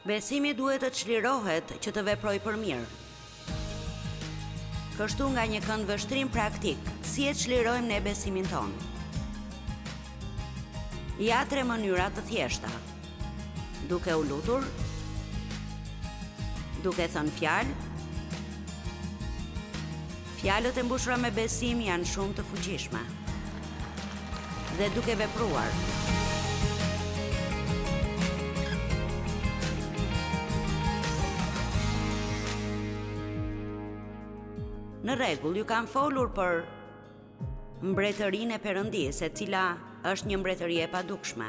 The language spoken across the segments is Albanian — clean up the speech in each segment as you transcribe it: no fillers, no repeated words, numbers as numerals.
Besimi duhet të çlirohet që të veproj për mirë. Kështu nga një këndvështrim praktik, si e çlirojmë ne besimin tonë? Ja 3 mënyra të thjeshta. Duke u lutur, duke thënë fjalë. Fjalët e mbushura me besim janë shumë të fuqishme. Dhe duke vepruar. Në rregull, ju kam folur për mbretërinë e Perëndisë, e cila është një mbretëri e padukshme.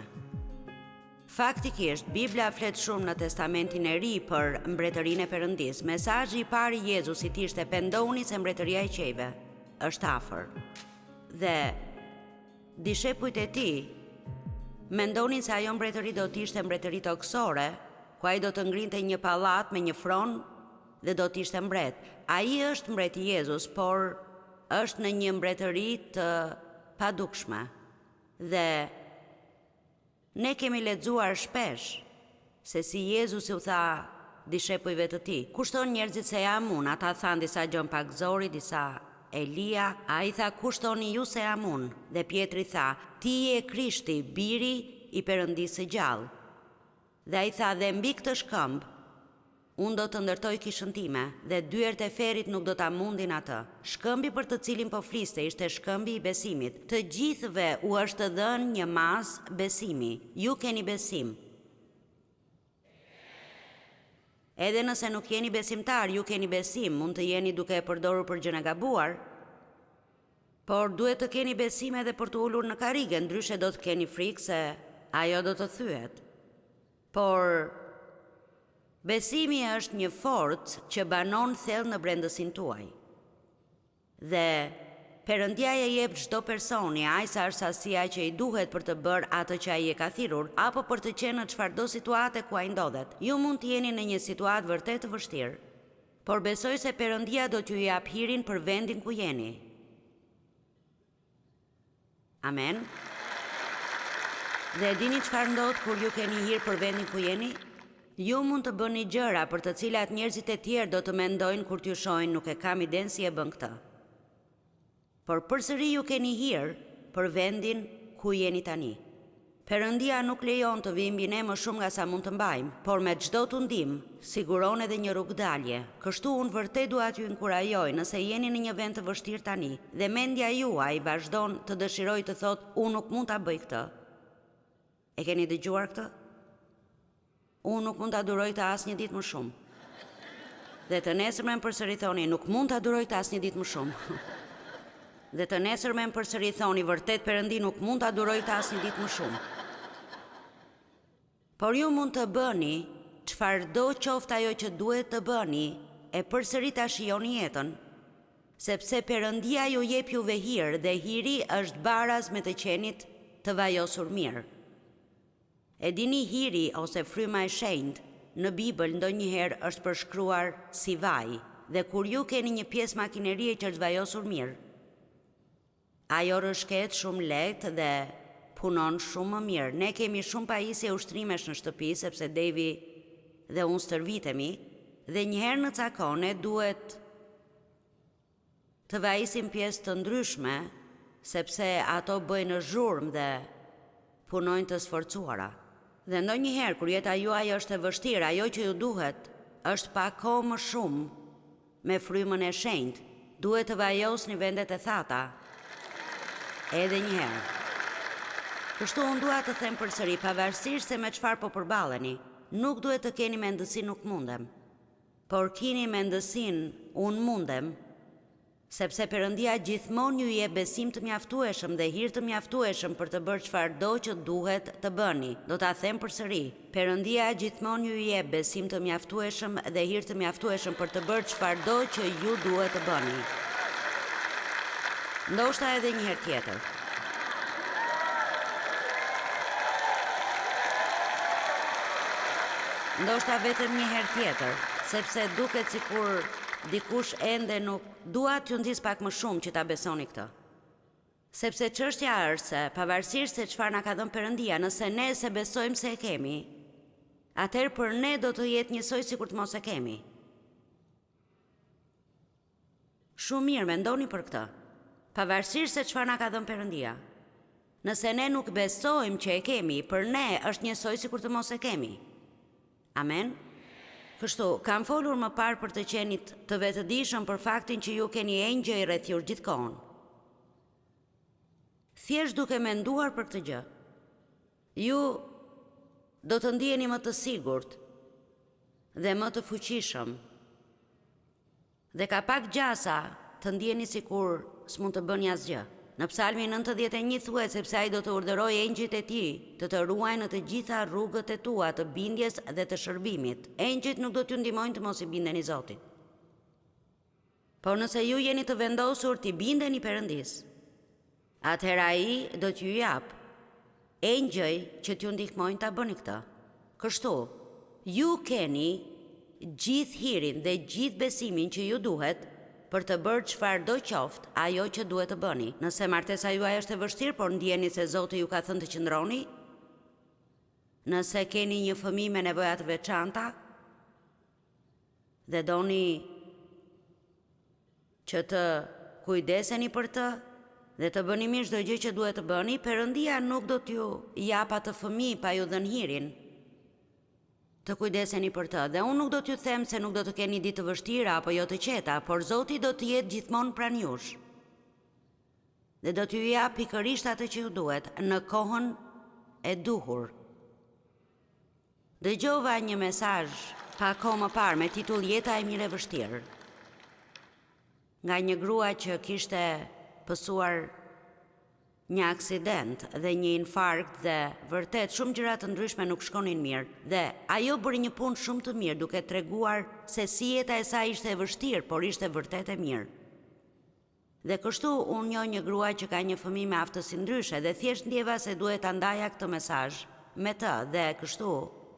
Faktikisht, Bibla flet shumë në Testamentin e Ri për mbretërinë e Perëndisë. Mesazhi i parë i Jezusit ishte: "Pendoni se mbretëria e qiejve është afër." Dhe dishepujt e tij mendonin se ajo mbretëri do të ishte mbretëri toksore, ku ai do të ngrinte një pallat me një fron dhe do të ishte mbret. Ai është mbreti Jezus, por është në një mbretëri të padukshme. Dhe ne kemi lexuar shpesh se si Jezusi u tha dishepujve të tij: "Kushton njerëzit se jam unë?" Ata thanë disa gjën pak zori, disa Elia. Ai tha: "Kushtoni ju se jam unë?" Dhe Pietri tha: "Ti je Krishti, biri i Perëndisë së gjallë." Dhe ai tha: "Dhe mbi këtë shkëmb unë do të ndërtoj kishën time, dhe dyert e ferrit nuk do ta mundin atë." Shkëmbi për të cilin po fliste ishte shkëmbi i besimit. Të gjithëve u është dhënë një mas besimi. Ju keni besim. Edhe nëse nuk jeni besimtar, ju keni besim. Mund të jeni duke e përdorur për gjë e gabuar, por duhet të keni besim edhe për të ulur në karrige, ndryshe do të keni frikë se ajo do të thyet. Por besimi është një forcë që banon thellë në brendësinë tuaj. Dhe Perëndia e jep çdo personi aq sa është sasia që i duhet për të bërë atë që ai e ka thirrur, apo për të qenë në çfarëdo situate ku ai ndodhet. Ju mund të jeni në një situatë vërtet të vështirë, por besoj se Perëndia do t'ju jap hirin për vendin ku jeni. Amen. Dhe dini çfarë ndodh kur ju keni hir për vendin ku jeni? Ju mund të bëni gjëra për të cilat njerëzit e tjerë do të mendojnë kur t'ju shohin: "Nuk e kam iden si e bën këtë." Por përsëri ju keni hir për vendin ku jeni tani. Perëndia nuk lejon të vijë mbi ne më shumë nga sa mund të mbajmë, por me çdo tundim siguron edhe një rrugdalje. Kështu unë vërtet dua t'ju inkurajoj, nëse jeni në një vend të vështirë tani dhe mendja juaj vazhdon të dëshirojë të thotë: "Unë nuk mund ta bëj këtë." E keni dëgjuar këtë? "Unë nuk mund ta duroj të asnjë ditë më shumë." Dhe të nesërmen përsëri thoni: "Nuk mund ta duroj të asnjë ditë më shumë." Dhe të nesërmen përsëri thoni: "Vërtet Perëndi, nuk mund ta duroj të asnjë ditë më shumë." Por ju mund të bëni çfarëdo qoftë ajo që duhet të bëni, e përsëri ta shijoni jetën, sepse Perëndia ju jep juve hir dhe hiri është baraz me të qenit të vajosur mirë. E dini, hiri ose fryma e shenjtë në Bibël ndonjëherë është përshkruar si vaj, dhe kur ju keni një pjesë makinerie që është vajosur mirë, ajo rëshket shumë lehtë dhe punon shumë më mirë. Ne kemi shumë pajisje ushtrimesh në shtëpi, sepse Devi dhe unë stërvitemi, dhe njëherë në cakone duhet të vajisim pjesë të ndryshme, sepse ato bëjnë zhurmë dhe punojnë të sforcuara. Dhe ndonjëherë kur jeta juaj është e vështirë, ajo që ju duhet është pak kohë më shumë me frymën e shenjtë. Duhet të vajosni vendet e thata edhe një herë. Kështu unë dua të them përsëri, pavarësisht se me çfarë po përballeni, nuk duhet të keni mendësinë "nuk mundem", por keni mendësinë "unë mundem", sepse Perëndia gjithmonë ju jep besim të mjaftueshëm dhe hir të mjaftueshëm për të bërë çfarëdo që duhet të bëni. Do ta them përsëri, Perëndia gjithmonë ju jep besim të mjaftueshëm dhe hir të mjaftueshëm për të bërë çfarëdo që ju duhet të bëni. Ndoshta edhe një herë tjetër. Ndoshta vetëm një herë tjetër, sepse duket sikur dikush ende nuk dua t'ju nxis pak më shumë që ta besoni këtë. Sepse çështja është se pavarësisht se çfarë na ka dhënë Perëndia, nëse ne se besojmë se e kemi, atëherë për ne do të jetë njësoj si kur të mos e kemi. Shumë mirë, mendoni për këtë, pavarësisht se çfarë na ka dhënë Perëndia. Nëse ne nuk besojmë që e kemi, për ne është njësoj si kur të mos e kemi. Amen? Kështu, kam folur më parë për të qenit të vetëdijshëm për faktin që ju keni engjëj rreth jush gjithkohon. Thjesht duke menduar për këtë gjë, ju do të ndiheni më të sigurt dhe më të fuqishëm. Dhe ka pak gjasa të ndiheni sikur s'mund të bëni asgjë. Në Psalmin 91 thuhet sepse ai do të urdhërojë engjëjt e tij të ruajnë në të gjitha rrugët e tua të bindjes dhe të shërbimit. Engjëjt nuk do t'ju ndihmojnë të mos i bindeni Zotit. Por nëse ju jeni të vendosur t'i bindeni Perëndis, atëherë ai do t'ju jap engjëj që t'ju ndihmojnë ta bëni këtë. Kështu, ju keni gjithë hirin dhe gjithë besimin që ju duhet për të bërë çfarë do qoftë ajo që duhet të bëni. Nëse martesa juaj është e vështirë, por ndjeni se Zoti ju ka thënë të qëndroni, nëse keni një fëmijë me nevoja të veçanta dhe doni që të kujdeseni për të dhe të bëni mirë çdo gjë që duhet të bëni, Perëndia nuk do t'ju jap atë fëmijë pa ju dhënë hirin të kujdeseni për të, dhe unë nuk do t'ju them se nuk do të keni ditë të vështira apo jo të qeta, por Zoti do të jetë gjithmonë pranë jush. Dhe do t'ju jap pikërisht atë që ju duhet në kohën e duhur. Dëgjova një mesazh pak kohë më parë me titull Jeta e mirë e vështirë, nga një grua që kishte pësuar një aksident dhe një infarkt dhe vërtet shumë gjëra të ndryshme nuk shkonin mirë, dhe ajo bëri një punë shumë të mirë duke treguar se si jeta e saj ishte e vështirë, por ishte vërtet e mirë. Dhe kështu unë njoh një grua që ka një fëmijë me aftësi ndryshe dhe thjesht ndjeva se duhet ta ndaja këtë mesazh me të, dhe kështu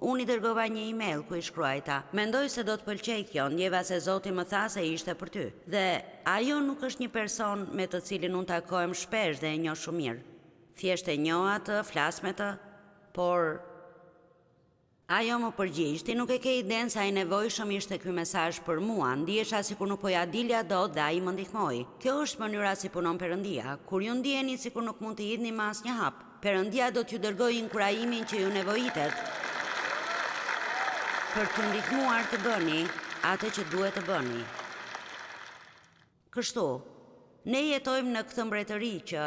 unë i dërgova një email ku i shkruajta: mendoj se do të pëlqej kjo, ndjeva se Zoti më tha se ishte për ty. Dhe ajo nuk është një person me të cilin unë takohem shpesh dhe e njoh shumë mirë. Thjesht e njoh atë, flas me të, por ajo më përgjigj: ti nuk e ke idenë sa i nevojshëm ishte ky mesazh për mua, ndihesha sikur nuk po ja dilja dot dhe ai më ndihmoi. Kjo është mënyra si punon Perëndia. Kur ju ndiheni sikur nuk mund të hidhni me asnjë hap, Perëndia do t'ju dërgojë inkurajimin që ju nevojitet për të ndihmuar të bëni atë që duhet të bëni. Kështu, ne jetojmë në këtë mbretëri që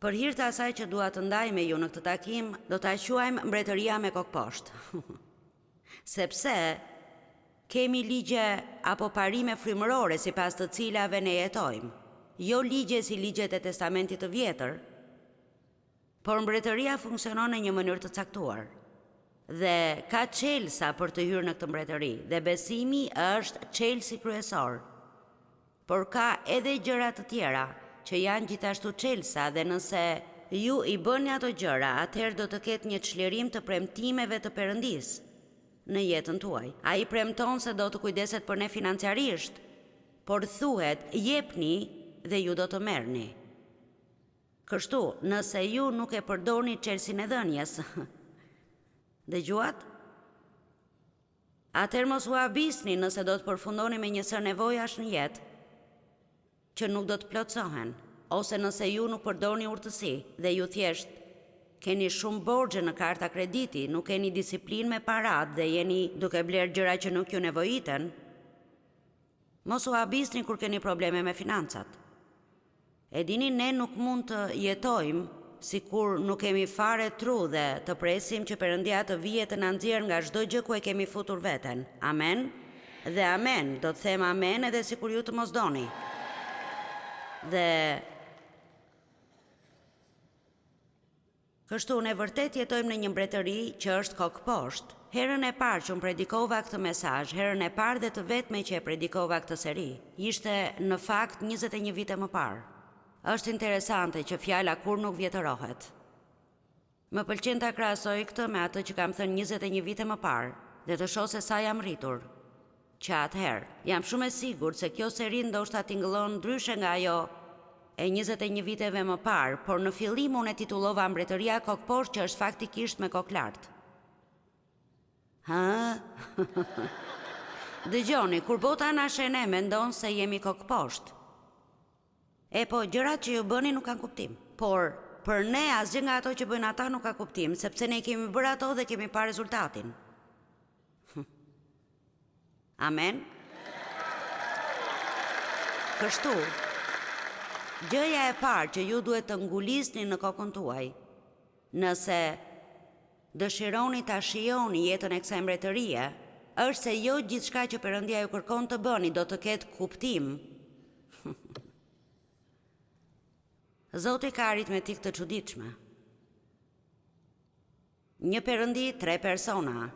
për hir të asaj që dua të ndaj me ju në këtë takim, do ta quajmë mbretëria me kokë poshtë. Sepse kemi ligje apo parime frymërore sipas të cilave ne jetojmë. Jo ligje si ligjet e Testamentit të Vjetër, por mbretëria funksionon në një mënyrë të caktuar. Dhe ka çelësa për të hyrë në këtë mbretëri, dhe besimi është çelësi kryesor. Por ka edhe gjëra të tjera që janë gjithashtu çelësa, dhe nëse ju i bëni ato gjëra, atëherë do të ketë një çlirim të premtimeve të Perëndis në jetën tuaj. Ai premton se do të kujdeset për ne financiarisht, por thuhet: jepni dhe ju do të merrni. Kështu, nëse ju nuk e përdorni çelësin e dhënies, dëgjuat? Atëherë mos u habisni nëse do të përfundoni me një sër nevojash në jetë që nuk do të plotësohen, ose nëse ju nuk përdorni urtësi dhe ju thjesht keni shumë borxhe në karta krediti, nuk keni disiplinë me parat dhe jeni duke bler gjëra që nuk ju nevojiten. Mos u habisni kur keni probleme me financat. E dini, ne nuk mund të jetojmë sikur nuk kemi fare tru dhe të presim që Perëndia të vijë të na nxjerrë nga çdo gjë ku e kemi futur veten. Amen? Dhe amen, do të them amen edhe sikur ju të mos doni. Dhe kështu ne vërtet jetojmë në një mbretëri që është kokë poshtë. Herën e parë që unë predikova këtë mesazh, herën e parë dhe të vetme që e predikova këtë seri, ishte në fakt 21 vite më parë. Është interesante që fjala kur nuk vjetërohet. Më pëlqen ta krahasoj këtë me atë që kam thënë 21 vite më parë dhe të shoh se sa jam rritur. Që atëherë, jam shumë e sigurt se kjo seri ndoshta tingëllon ndryshe nga ajo e 21 viteve më parë, por në fillim unë e titullova Mbretëria kokë poshtë, që është faktikisht me kokë lart. Ha? Dëgjoni, kur bota na shen e mendon se jemi kokë poshtë. E po, gjërat që ju bëni nuk kanë kuptim. Por, për ne asgjë nga ato që bëjnë ata nuk ka kuptim, sepse ne kemi bërë ato dhe kemi pa rezultatin. Amen? Kështu, gjëja e parë që ju duhet të ngulisni në kokën tuaj, nëse dëshironi ta shijoni jetën e kësaj mbretërie, është se jo gjithçka që Perëndia ju kërkon të bëni do të ketë kuptim. Zoti ka aritmetik të çuditshme. Një Perëndi, 3 persona,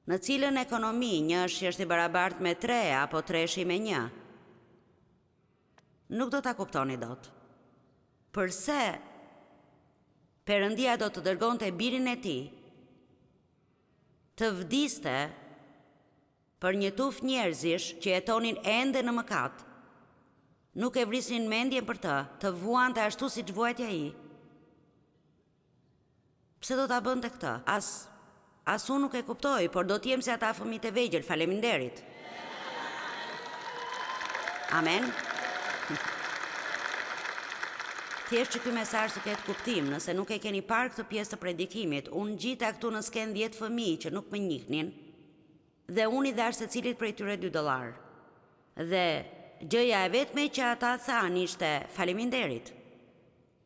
në cilën ekonomi një është i barabartë me 3 apo 3 me 1. Nuk do ta kuptoni dot. Përse Perëndia do të dërgonte birin e tij të vdiste për një tuf njerëzish që jetonin ende në mëkat. Nuk e vrisnin mendjen për të vuante ashtu siç vuajti ai. Pse do ta bënte këtë? As unë nuk e kuptoj, por do t'jem se ata fëmijët e vegjël, faleminderit. Amen. Thjesht që ky mesazh të ketë kuptim, nëse nuk e keni parë këtë pjesë të predikimit, unë gjita këtu në sken 10 fëmijë që nuk më njihnin, dhe unë i dhash secilit prej tyre $2. Dhe gjëja e vetme që ata thanë ishte faleminderit.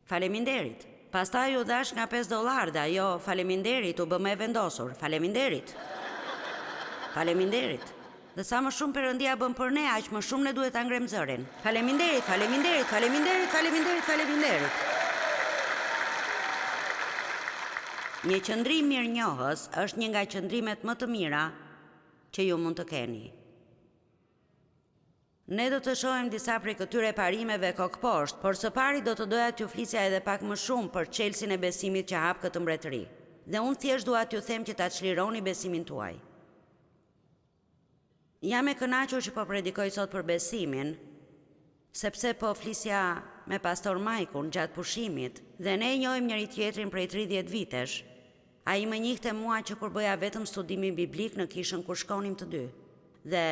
Faleminderit. Pastaj u dhash nga $5 dhe ajo faleminderit u bë më e vendosur. Faleminderit. Faleminderit. Dhe sa më shumë Perëndia bën për ne, aq më shumë ne duhet ta ngrem zërin. Faleminderit, faleminderit, faleminderit, faleminderit, faleminderit. Një qëndrim mirënjohës është një nga qëndrimet më të mira që ju mund të keni. Ne do të shohim disa prej këtyre parimeve kokëposhtë, por së pari do të doja t'ju flisja edhe pak më shumë për çelësin e besimit që hap këtë mbretëri. Dhe unë thjesht dua t'ju them që ta çlironi besimin tuaj. Jam e kënaqur që po predikoj sot për besimin, sepse po flisja me pastor Majkun gjatë pushimit dhe ne njohim njëri tjetrin prej 30 vitesh. Ai më njihte mua që kur bëja vetëm studimin biblik në kishën kur shkonim të dy. Dhe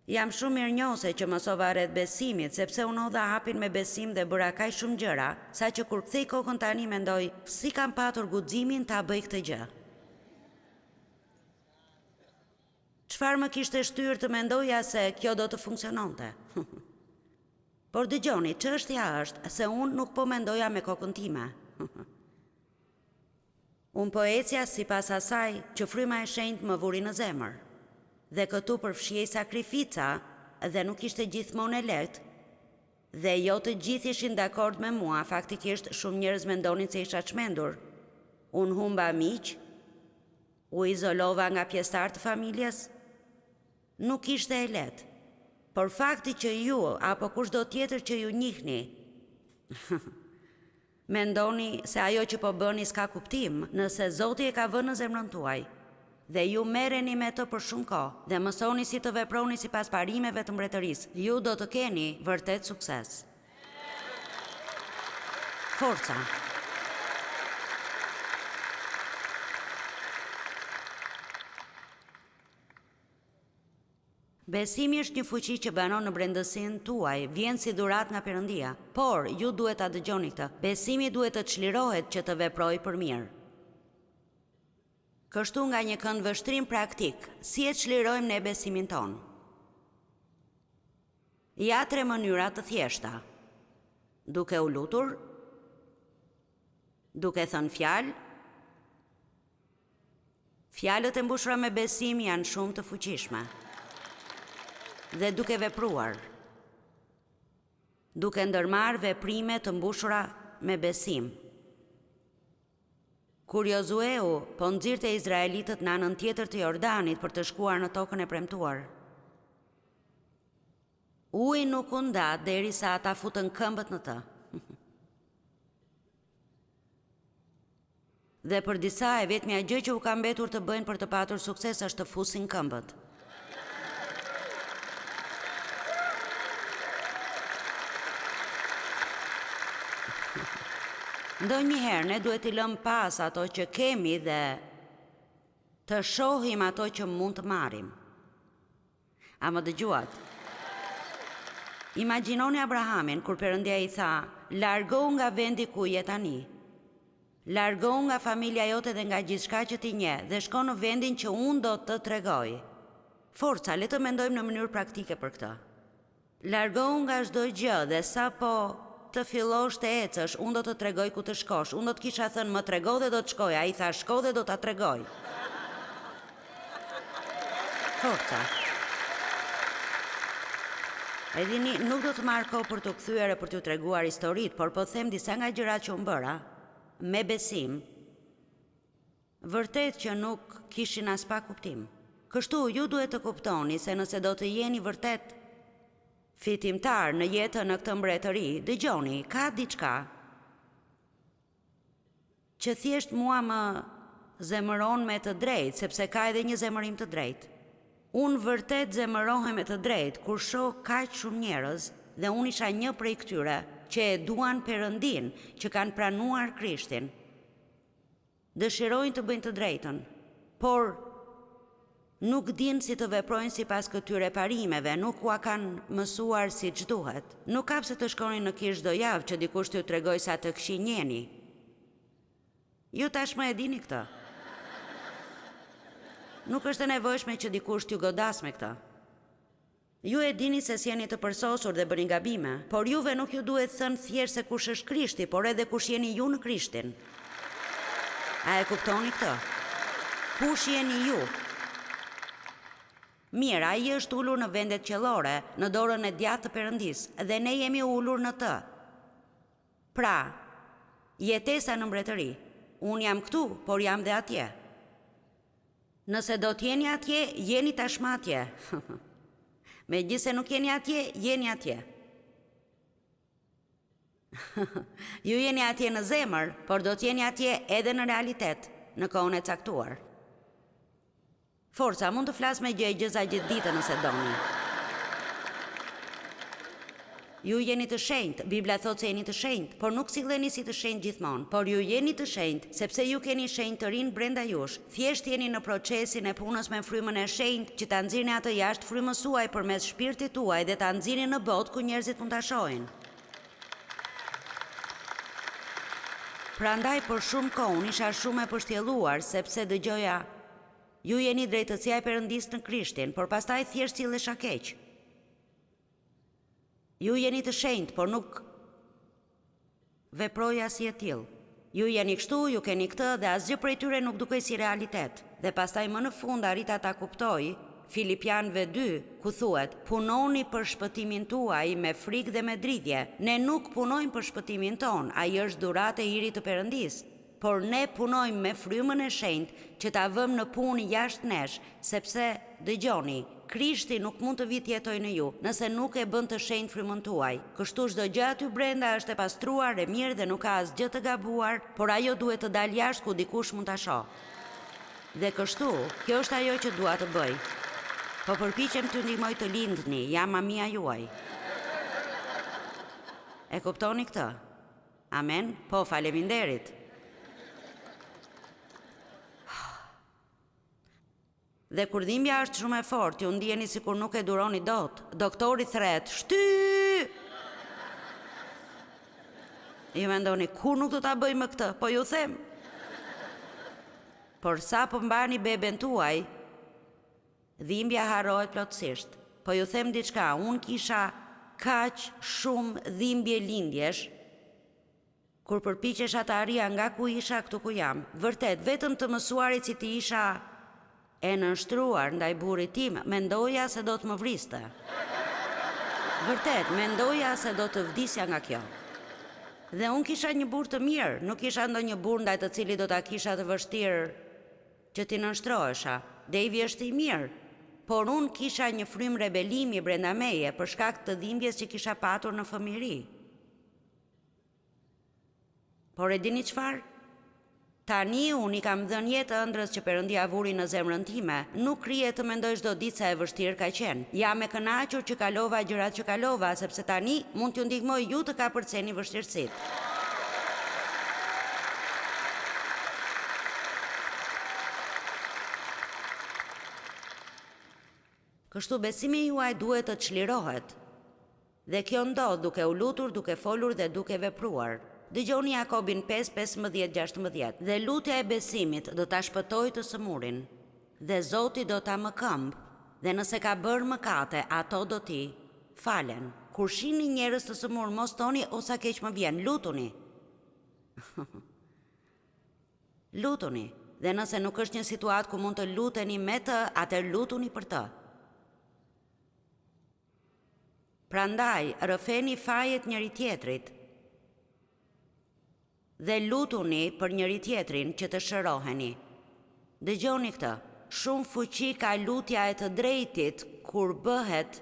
jam shumë mirënjohëse që mësova rreth besimit, sepse unë hodha hapin me besim dhe bëra kaq shumë gjëra, sa që kur kthej kokën tani mendoj, si kam patur guximin ta bëj këtë gjë. Çfarë më kishte shtyrë të mendoja se kjo do të funksiononte? Por dëgjoni, çështja është se unë nuk po mendoja me kokën time. Unë po ecja sipas asaj që fryma e shenjtë më vuri në zemër. Dhe këtu përfshihej sakrifica dhe nuk ishte gjithmonë e lehtë. Dhe jo të gjithë ishin dakord me mua, faktikisht shumë njerëz mendonin se isha çmendur. Unë humba miq, u izolova nga pjesëtar të familjes. Nuk ishte e lehtë. Por fakti që ju apo kushdo tjetër që ju njihni mendoni se ajo që po bëni s'ka kuptim, nëse Zoti e ka vënë në zemrën tuaj. Dhe ju merreni me të për shumë kohë dhe mësoni si të veproni sipas parimeve të mbretërisë, ju do të keni vërtet sukses. Forca. Besimi është një fuqi që banon në brendësinë tuaj, vjen si dhuratë nga Perëndia, por ju duhet ta dëgjoni këtë. Besimi duhet të çlirohet që të veprojë për mirë. Kështu nga një këndvështrim praktik, si e çlirojmë ne besimin ton? Ja 3 mënyra të thjeshta. Duke u lutur, duke thënë fjalë. Fjalët e mbushura me besim janë shumë të fuqishme. Dhe duke vepruar. Duke ndërmarrë veprime të mbushura me besim. Kur Jozueu po nxirrte izraelitët në anën tjetër të Jordanit për të shkuar në tokën e premtuar, uji nuk u nda derisa ata futën këmbët në të. Dhe për disa e vetmja gjë që u ka mbetur të bëjnë për të patur sukses është të fusin këmbët. Ndonjëherë ne duhet i lëm pas ato që kemi dhe të shohim ato që mund të marrim. A më dëgjuat? Imagjinoni Abrahamin kur Perëndia i tha, largohu nga vendi ku je tani. Largohu nga familja jote dhe nga gjithçka që ti nje dhe shko në vendin që unë do të tregoj. Forca, le të mendojmë në mënyrë praktike për këtë. Largohu nga çdo gjë dhe sapo të fillosh të ecësh, unë do të tregoj ku të shkosh. Unë do të kisha thënë më trego dhe do të shkoj, ai tha shko dhe do ta tregoj. Forca. E dini, nuk do të marr kohë për të kthyer e për t'ju treguar historitë, por po them disa nga gjërat që unë bëra me besim, vërtet që nuk kishin as pak kuptim. Kështu ju duhet të kuptoni se nëse do të jeni vërtet fitimtar në jetën në këtë mbretëri, dëgjoni, ka diçka që thjesht mua më zemëron me të drejtë, sepse ka edhe një zemërim të drejtë. Unë vërtet zemërohem me të drejtë kur shoh kaq shumë njerëz dhe unë isha një prej këtyre që e duan Perëndin, që kanë pranuar Krishtin. Dëshirojnë të bëjnë të drejtën, por nuk dinë si të veprojnë sipas këtyre parimeve, nuk ua kanë mësuar siç duhet. Nuk ka pse të shkonin në kish çdo javë që dikush t'ju tregoj sa të këshinjeni. Ju tashmë e dini këtë. Nuk është e nevojshme që dikush t'ju godas me këtë. Ju e dini se s'jeni të përsosur dhe bëni gabime, por juve nuk ju duhet thënë thjesht se kush është Krishti, por edhe kush jeni ju në Krishtin. A e kuptoni këtë? Kush jeni ju? Mirë, ai është ulur në vendet qellore, në dorën e djathtë të Perëndisë, dhe ne jemi ulur në të. Pra, jetesa në mbretëri. Unë jam këtu, por jam dhe atje. Nëse do t'jeni atje, jeni tashmë atje. Megjithse nuk jeni atje, jeni atje. Ju jeni atje në zemër, por do t'jeni atje edhe në realitet, në kohën e caktuar. Forca, mund të flas me gjëza gjithë ditën nëse doni. Ju jeni të shenjtë, Bibla thotë se jeni të shenjtë, por nuk silleni si të shenjtë gjithmonë, por ju jeni të shenjtë sepse ju keni shenjtërinë brenda jush. Thjesht jeni në procesin e punës me frymën e shenjtë që ta nxirrni atë jashtë frymës suaj përmes shpirtit tuaj dhe ta nxirrni në botë ku njerëzit mund ta shohin. Prandaj për shumë kohë unë isha shumë e përshtjelluar sepse dëgjoja, ju jeni drejtësia e Perëndisë në Krishtin, por pastaj thjesht sillesha keq. Ju jeni të shenjtë, por nuk veproja si e tillë. Ju jeni kështu, ju keni këtë dhe asgjë prej tyre nuk dukej si realitet. Dhe pastaj më në fund arrita ta kuptoj Filipianëve 2, ku thuhet: punoni për shpëtimin tuaj me frikë dhe me dridhje. Ne nuk punojmë për shpëtimin ton, ai është dhuratë e hirit të Perëndisë. Por ne punojmë me frymën e shenjtë që ta vëmë në punë jashtë nesh, sepse dëgjoni, Krishti nuk mund të vitë jetoj në ju, nëse nuk e bën të shenjtë frymën tuaj. Kështu çdo gjë aty brenda është e pastruar, e mirë dhe nuk ka asgjë të gabuar, por ajo duhet të dalë jashtë ku dikush mund ta shohë. Dhe kështu, kjo është ajo që dua të bëj. Po përpiqem t'ju ndihmoj të lindni, jam mamia juaj. E kuptoni këtë? Amen? Po, faleminderit. Dhe kur dhimbja është shumë e fortë, ju ndjeni sikur nuk e duroni dot. Doktori thret, shty! Ju mendoni, kur nuk do ta bëj më këtë, po ju them. Por sa po mbani beben tuaj, dhimbja harrohet plotësisht. Po ju them diçka, unë kisha kaq shumë dhimbje lindjesh, kur përpiqesha të arrija nga ku isha këtu ku jam. Vërtet, vetëm të mësuarit si ti isha e nështruar ndaj burrit tim, mendoja se do të më vriste. Vërtet, mendoja se do të vdisja nga kjo. Dhe unë kisha një burr të mirë, nuk kisha ndonjë burr ndaj të cilit do ta kisha të vështirë që ti nështrohesha. Devi është i mirë, por unë kisha një frymë rebelimi brenda meje për shkak të dhimbjes që kisha patur në fëmijëri. Por e dini çfarë? Tani unë i kam dhënë jetë ëndrës që Perëndia vuri në zemrën time. Nuk krije të mendoj çdo ditë sa e vështirë ka qenë. Jam e kënaqur që kalova gjërat që kalova, sepse tani mund t'ju ndihmoj ju të kapërceni vështirësitë. Kështu besimi juaj duhet të çlirohet. Dhe kjo ndodh duke u lutur, duke folur dhe duke vepruar. Dëgjoni Jakobin 5:15-16. Dhe lutja e besimit do ta shpëtojë të sëmurin, dhe Zoti do ta mëkëmb, dhe nëse ka bërë mëkate, ato do t'i falen. Kur shihni njerëz të sëmur, mos thoni o sa keq më vjen, lutuni. Lutuni. Dhe nëse nuk është një situatë ku mund të luteni me të, atëherë lutuni për të. Prandaj, rrëfeni fajet njëri tjetrit dhe lutuni për njëri tjetrin që të shëroheni. Dëgjoni këtë, shumë fuqi ka lutja e të drejtit kur bëhet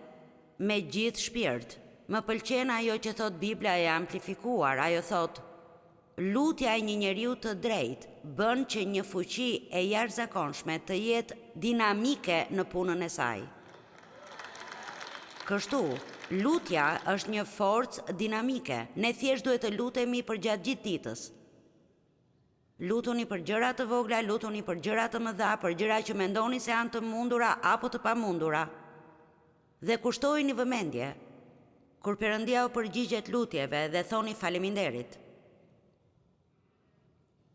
me gjithë shpirt. Më pëlqen ajo që thot Bibla e amplifikuar, ajo thot, lutja e një njeriu të drejtë bën që një fuqi e jashtëzakonshme të jetë dinamike në punën e saj. Kështu, lutja është një forcë dinamike. Ne thjesht duhet të lutemi për gjatë gjithë ditës. Lutuni për gjëra të vogla, lutuni për gjëra të mëdha, për gjëra që mendoni se janë të mundura apo të pamundura. Dhe kushtojini vëmendje kur Perëndia u përgjigjet lutjeve dhe thoni faleminderit.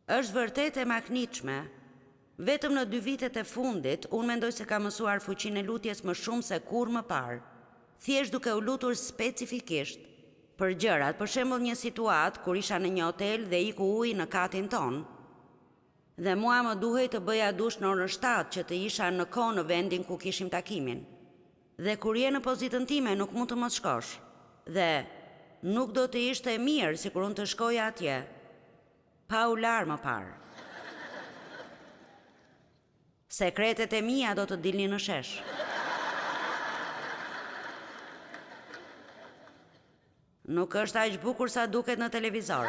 Është vërtet e makniqme. Vetëm në 2 vitet e fundit, unë mendoj se kam mësuar fuqinë e lutjes më shumë se kur më parë. Thjesht duke u lutur specifikisht për gjërat, për shembull një situatë kur isha në një hotel dhe iku uji në katin ton, dhe mua më duhej të bëja dush në orën 7 që të isha në kohë në vendin ku kishim takimin. Dhe kur je në pozitën time nuk mund të mos shkosh. Dhe nuk do të ishte mirë sikur unë të shkoja atje pa u larë më parë. Sekretet e mia do të dilnin në shesh. Nuk është aq bukur sa duket në televizor.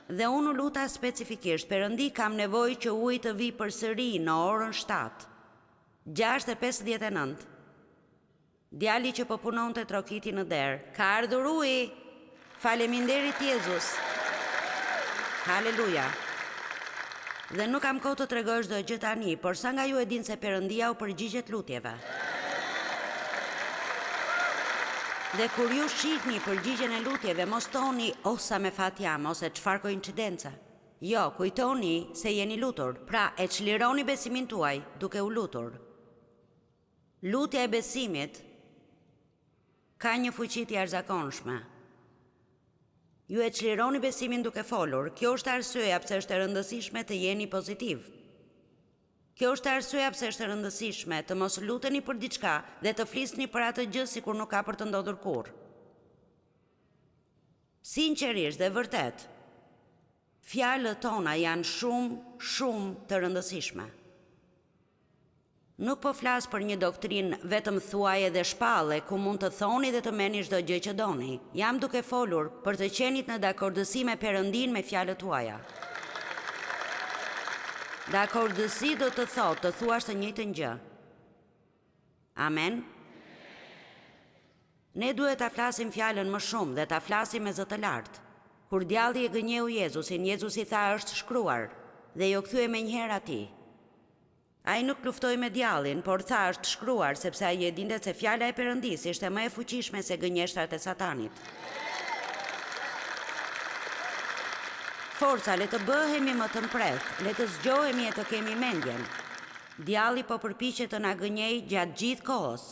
Dhe unë u luta specifikisht, Perëndi, kam nevojë që uji të vi përsëri në orën 7, 6:59. Djali që po punonte trokiti në derë, ka ardhur uji. Faleminderit Jezus. Haleluja. Dhe nuk kam kohë të tregoj çdo gjë tani, por sa nga ju e dinë se Perëndia u përgjigjet lutjeve. Dhe kur ju shihni përgjigjen e lutjeve, mos thoni o sa me fat jam ose çfarë koincidencë. Jo, kujtoni se jeni lutur. Pra, e çlironi besimin tuaj duke u lutur. Lutja e besimit ka një fuqi të jashtëzakonshme. Ju e çlironi besimin duke folur. Kjo është arsyeja pse është e rëndësishme të jeni pozitiv. Kjo është arsyeja pse është e rëndësishme të mos luteni për diçka dhe të flisni për atë gjë sikur nuk ka për të ndodhur kurrë. Sinqerisht dhe vërtet, fjalët tona janë shumë të rëndësishme. Nuk po flas për një doktrinë vetëm thuaje dhe shpalle ku mund të thoni dhe të merrni çdo gjë që doni. Jam duke folur për të qenit në dakordësi me Perëndin me fjalët tuaja. Dakordësi do të thotë të thuash të njëjtën gjë. Amen. Ne duhet ta flasim fjalën më shumë dhe ta flasim me zë të lartë. Kur djalli e gënjeu Jezusin, Jezusi tha është shkruar dhe jo kthye menjëherë atij. Ai nuk luftoi me djallin, por tha është shkruar sepse ai e dinte se fjala e Perëndis ishte më e fuqishme se gënjeshtrat e Satanit. Forca, le të bëhemi më të mprehtë, le të zgjohemi e të kemi mendjen. Djalli po përpiqet të na gënjejë gjatë gjithë kohës.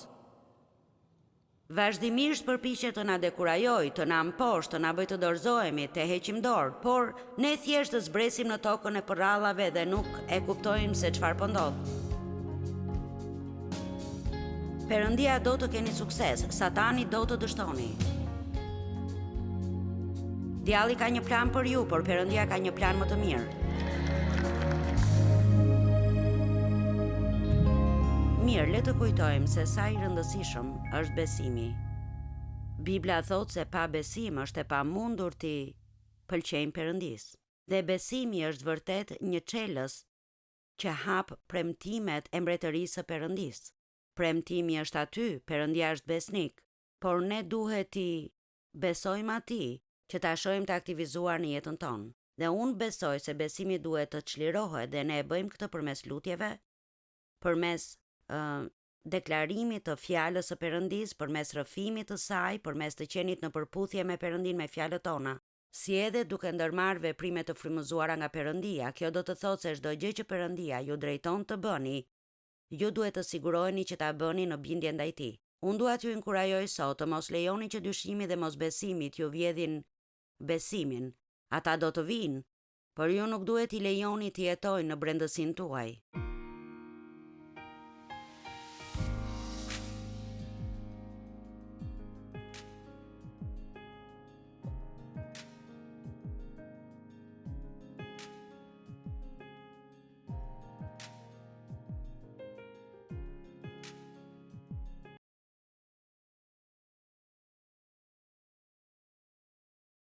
Vazhdimisht përpiqet të na dekurajojë, të na mposhtë, të na bëjë të dorëzohemi, të heqim dorë, por ne thjesht të zbresim në tokën e përrallave dhe nuk e kuptojmë se çfarë po ndodh. Perëndia do të keni sukses, Satani do të dështoni. Djalli ka një plan për ju, por Perëndia ka një plan më të mirë. Mirë, le të kujtojmë se sa i rëndësishëm është besimi. Bibla thotë se pa besim është e pamundur ti pëlqejmë Perëndis. Dhe besimi është vërtet një çelës që hap premtimet e mbretërisë së Perëndis. Premtimi është aty, Perëndia është besnik, por ne duhet t'i besojmë atij që ta shohim të aktivizuar në jetën tonë. Dhe unë besoj se besimi duhet të çlirohet dhe ne e bëjmë këtë përmes lutjeve, përmes deklarimit të fjalës së Perëndis, përmes rrëfimit të saj, përmes të qenit në përputhje me Perëndin me fjalët tona, si edhe duke ndërmarrë veprime të frymëzuara nga Perëndia. Kjo do të thotë se çdo gjë që Perëndia ju drejton të bëni, ju duhet të siguroheni që ta bëni në bindje ndaj tij. Unë dua t'ju inkurajoj sot të mos lejoni që dyshimi dhe mosbesimi t'ju vjedhin besimin. Ata do të vinë, por ju nuk duhet i lejoni të jetojnë në brendësinë tuaj.